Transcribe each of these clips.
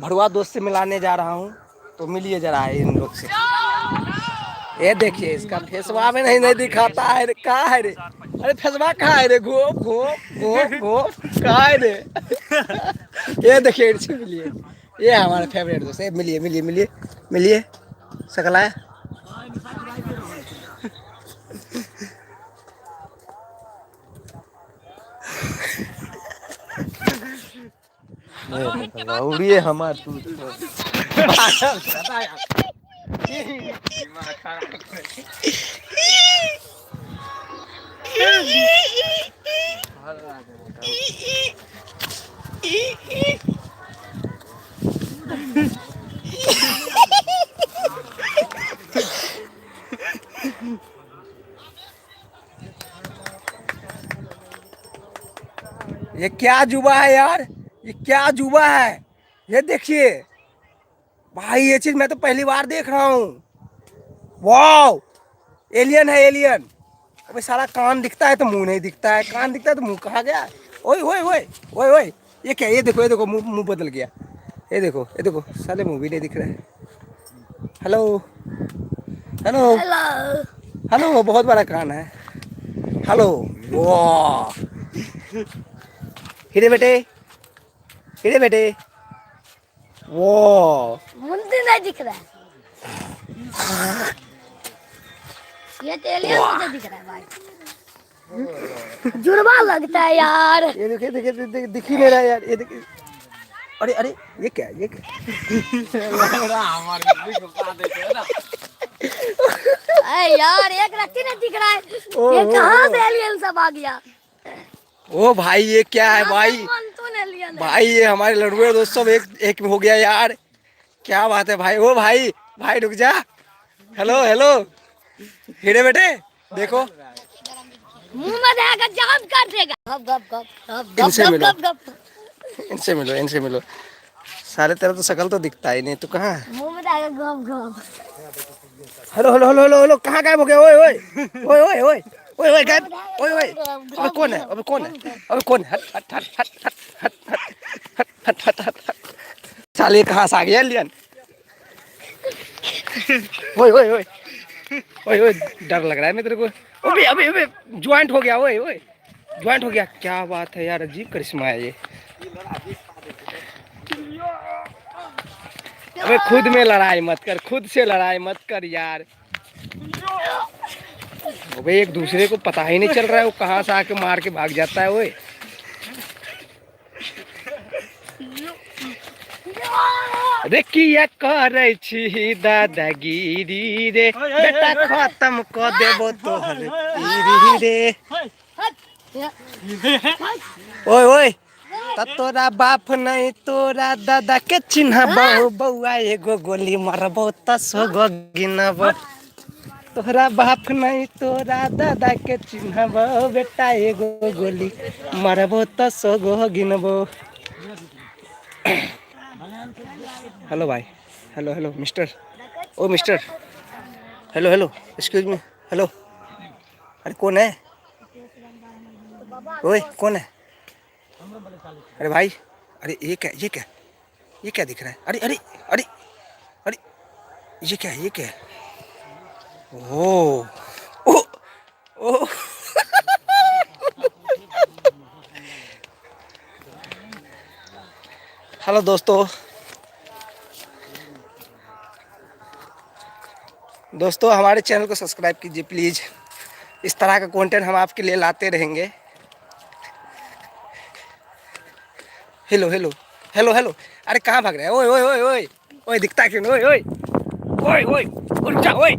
भड़ुआ दोस्त से मिलाने जा रहा हूँ, तो मिलिए जरा इन लोग से। ये देखिए इसका फेसवा में नहीं दिखाता है रे, कहाँ है रे? अरे फेसवा कहाँ है रे? घूम घूम घूम घूम, कहाँ है रे? ये देखिए इनसे मिलिए, ये हमारे फेवरेट दोस्त है। मिलिए मिलिए मिलिए मिलिए, सकला है। उड़िए हमार तू ये क्या जुबा है यार, ये क्या जुबा है? ये देखिए भाई, ये चीज मैं तो पहली बार देख रहा हूँ। वाओ, एलियन है एलियन। अबे सारा कान दिखता है तो मुंह नहीं दिखता है, कान दिखता है तो मुंह कहाँ गया? ओए ओए ओए ओए ओए, ये क्या? ये देखो मुंह मुंह बदल गया। ये देखो साले मुंह भी नहीं दिख रहे हैं। हेलो हेलो हेलो, बहुत बड़ा कान है। हेलो, वाह। हिरे बेटे, हिरे बेटे, वाह। मुंडी नहीं दिख रहा है, ये तो एलियन मुझे दिख रहा है भाई। जुर्मा लगता है यार। ये देखिए देखिए देखिए, दिख ही नहीं रहा यार। ये देखिए, अरे अरे ये क्या है? ये क्या? अरे यार एक रत्ती नहीं दिख रहा है, ये कहाँ से एलियन सब आ गया? ओ भाई, ये क्या है भाई? एलियन भाई ये हमारे लड़ुए दोस्त सब एक एक हो गया यार। क्या बात है भाई? ओ भाई, भाई रुक जा। हेलो हेलो, हीरे बेटे देखो, मुंह में देगा जाम कर देगा। गप गप गप गप इनसे गप मिलो, गप गप गप। इनसे मिलो, इनसे मिलो। सारे तेरा तो शकल तो दिखता ही नहीं, तू कहाँ है? मुंह में देगा गप गप। Hello hello hello hello hello, कहाँ गायब हो गया? ओए ओए ओए ओए ओए ओए ओए, गायब। ओए ओए, अबे कौन है? अबे कौन है? अबे कौन है? हट हट हट हट हट हट हट हट हट हट हट। साले कहाँ से आ गया एलियन? ओए ओए ओए ओए ओए, डर लग रहा है मेरे को। अबे अबे अबे, ज्वाइंट हो गया। ओए ओए, ज्वाइंट हो गया। क्या बात है यार, अजीब करिश्मा है ये। अबे खुद में लड़ाई मत कर, खुद से लड़ाई मत कर यार। अबे एक दूसरे को पता ही नहीं चल रहा है, वो कहाँ से आके मार के भाग जाता है। ओए रे, किया करे छी दादागिरी रे, बेटा खत्म कर देबो तोहर पीरी रे। ओए ओए, तोरा बाप नहीं तोरा दादा के चिन्ह बहु बउआ, एगो गोली मारबो त सगो गिनबो। तोरा बाप नहीं तोरा दादा के चिन्ह बहु, बेटा एगो गोली मारबो त सगो गिनबो। हेलो भाई, हेलो हेलो मिस्टर, ओ mister, hello hello, excuse me, hello. अरे कौन है? ओए कौन है? अरे भाई, अरे ये क्या? ये क्या? ये क्या दिख रहा है? अरे अरे अरे अरे, ये क्या है? ये क्या है? ओ ओ ओ हेलो दोस्तों, दोस्तों हमारे चैनल को सब्सक्राइब कीजिए प्लीज़। इस तरह का कंटेंट हम आपके लिए लाते रहेंगे। हेलो हेलो हेलो हेलो, अरे कहाँ भाग रहा है? ओए ओए ओए ओए ओए, दिखता क्यों नहीं? ओए ओए ओए ओए, उठ जा ओए।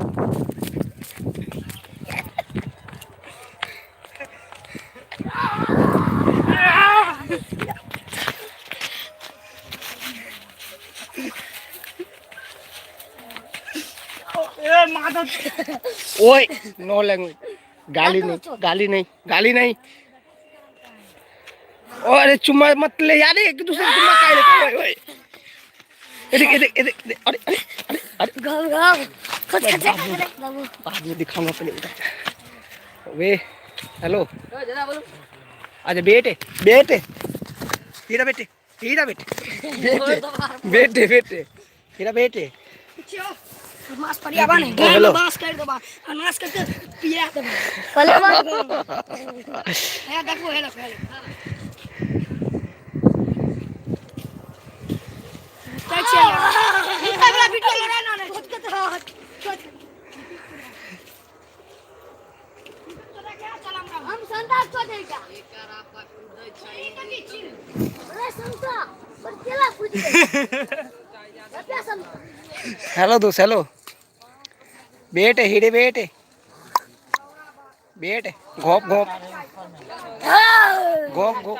ओए नो लैंग्वेज, गाली नहीं, गाली नहीं, गाली नहीं। अरे चुम्मा मत ले यार, एक दूसरे को चुम्मा काहे लेते? ओए ओए, अरे अरे अरे अरे, गप गप। बाद में दिखाऊंगा पहले। वे हेलो, अच्छा बेटे बेटे, हीरा बेटे, हीरा बेटे बेटे बेटे हीरा बेटे मास परिया बने हेलो मास कर दो मास करके पिया दे पहले मार है देखो हेलो कैसे इतना बड़ा वीडियो ले रहा ना खुद के तो हम संताप को देगा अरे संता पर केला पूछ हेलो दोस्त हेलो बेटे हीरे बेटे बेटे घोप घोप घोप घोप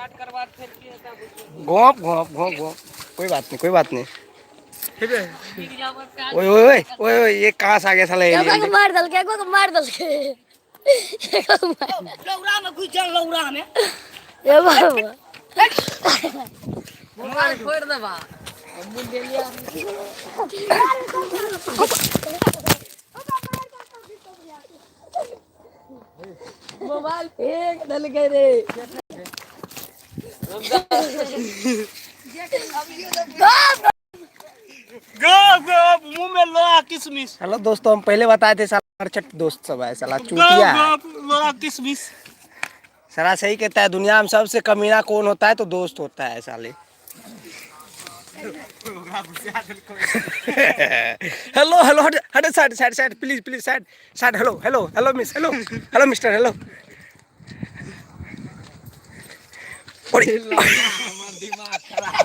घोप घोप घोप घोप कोई बात नहीं ओए ओए ओए ओए ओए ये कहाँ से आ गया साला को एलियन मार दल के लौरा में घुस जा लौरा में ए बाबा मोबाइल फोड़ दे बा मुंडे लिया मोबाइल फेंक दल गए रे मुंह में लोहा किसमिस हेलो दोस्तों हम पहले बताए थे साला चट दोस्त सब है साला चूतिया है लोहा किसमिस साला सही कहता है दुनिया में सबसे कमीना कौन होता है तो दोस्त होता है साले हेलो हेलो हट हट side side side please please side side hello hello hello miss hello hello mister hello दिमाग खराब